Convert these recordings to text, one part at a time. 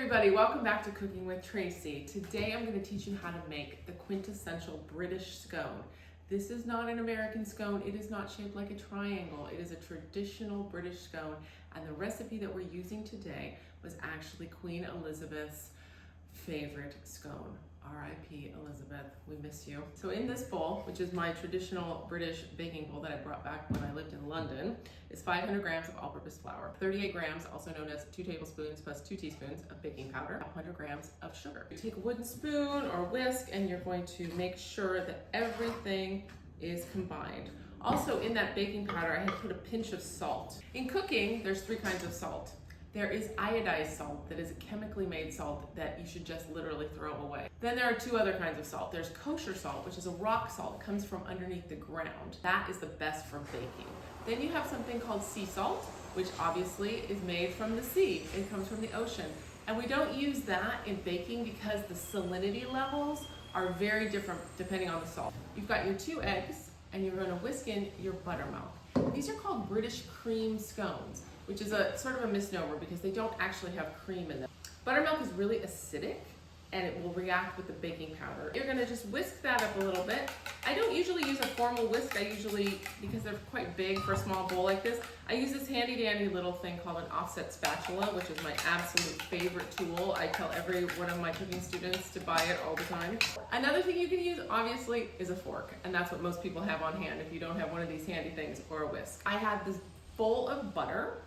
everybody, welcome back to Cooking with Tracy. Today I'm going to teach you how to make the quintessential British scone. This is not an American scone. It is not shaped like a triangle. It is a traditional British scone, and the recipe that we're using today was actually Queen Elizabeth's favorite scone. R.I.P. Elizabeth, we miss you. So in this bowl, which is my traditional British baking bowl that I brought back when I lived in London, is 500 grams of all-purpose flour, 38 grams, also known as 2 tablespoons plus 2 teaspoons of baking powder, 100 grams of sugar. You take a wooden spoon or whisk and you're going to make sure that everything is combined. Also in that baking powder, I had put a pinch of salt. In cooking, there's 3 kinds of salt. There is iodized salt, that is a chemically made salt that you should just literally throw away. Then there are 2 other kinds of salt. There's kosher salt, which is a rock salt. It comes from underneath the ground. That is the best for baking. Then you have something called sea salt, which obviously is made from the sea. It comes from the ocean. And we don't use that in baking because the salinity levels are very different depending on the salt. You've got your 2 eggs, and you're going to whisk in your buttermilk. These are called British cream scones, which is a sort of a misnomer because they don't actually have cream in them. Buttermilk is really acidic and it will react with the baking powder. You're gonna just whisk that up a little bit. I don't usually use a formal whisk. I usually, because they're quite big for a small bowl like this, I use this handy dandy little thing called an offset spatula, which is my absolute favorite tool. I tell every one of my cooking students to buy it all the time. Another thing you can use, obviously, is a fork, and that's what most people have on hand if you don't have one of these handy things or a whisk. I had this bowl of butter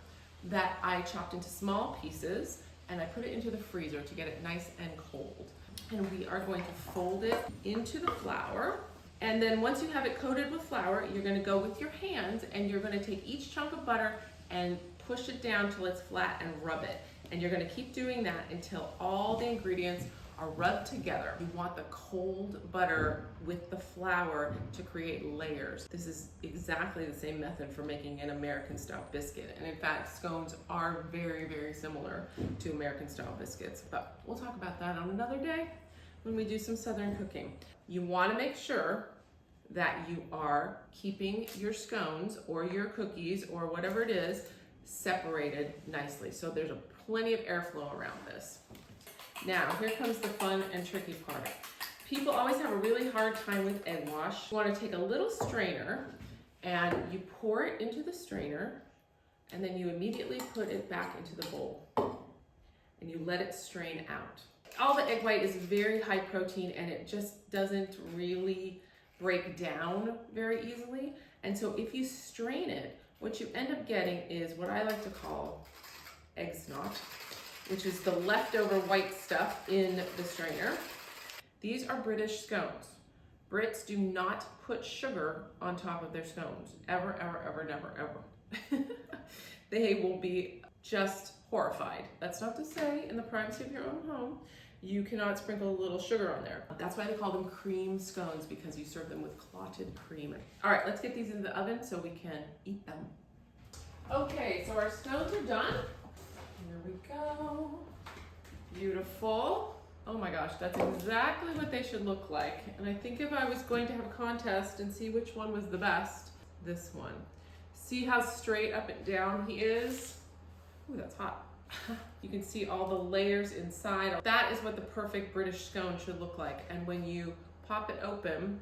that I chopped into small pieces and I put it into the freezer to get it nice and cold. And we are going to fold it into the flour. And then once you have it coated with flour, you're gonna go with your hands and you're gonna take each chunk of butter and push it down till it's flat and rub it. And you're gonna keep doing that until all the ingredients are rubbed together. You want the cold butter with the flour to create layers. This is exactly the same method for making an American style biscuit. And in fact, scones are very, very similar to American style biscuits. But we'll talk about that on another day when we do some Southern cooking. You wanna make sure that you are keeping your scones or your cookies or whatever it is separated nicely. So there's plenty of airflow around this. Now, here comes the fun and tricky part. People always have a really hard time with egg wash. You want to take a little strainer and you pour it into the strainer and then you immediately put it back into the bowl and you let it strain out. All the egg white is very high protein and it just doesn't really break down very easily. And so if you strain it, what you end up getting is what I like to call egg snot, which is the leftover white stuff in the strainer. These are British scones. Brits do not put sugar on top of their scones. Ever, ever, ever, never, ever. They will be just horrified. That's not to say in the privacy of your own home, you cannot sprinkle a little sugar on there. That's why they call them cream scones, because you serve them with clotted cream. All right, let's get these in the oven so we can eat them. Okay, so our scones are done. Here we go. Beautiful. Oh my gosh, that's exactly what they should look like. And I think if I was going to have a contest and see which one was the best, this one. See how straight up and down he is? Ooh, that's hot. You can see all the layers inside. That is what the perfect British scone should look like. And when you pop it open,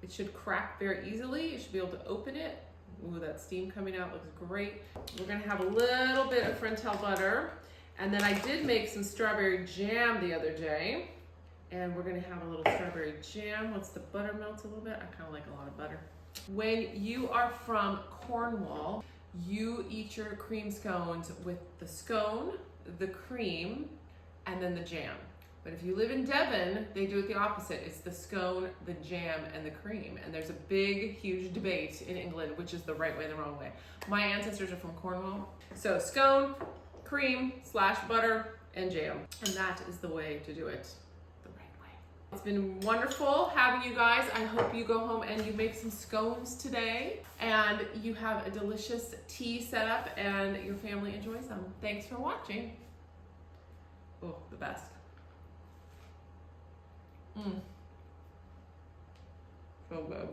it should crack very easily. You should be able to open it. Ooh, that steam coming out looks great. We're gonna have a little bit of Frentel butter. And then I did make some strawberry jam the other day. And we're gonna have a little strawberry jam. Once the butter melts a little bit, I kinda like a lot of butter. When you are from Cornwall, you eat your cream scones with the scone, the cream, and then the jam. But if you live in Devon, they do it the opposite. It's the scone, the jam, and the cream. And there's a big, huge debate in England, which is the right way and the wrong way. My ancestors are from Cornwall. So scone, cream / butter, and jam. And that is the way to do it the right way. It's been wonderful having you guys. I hope you go home and you make some scones today. And you have a delicious tea set up and your family enjoys them. Thanks for watching. Oh, the best. So good.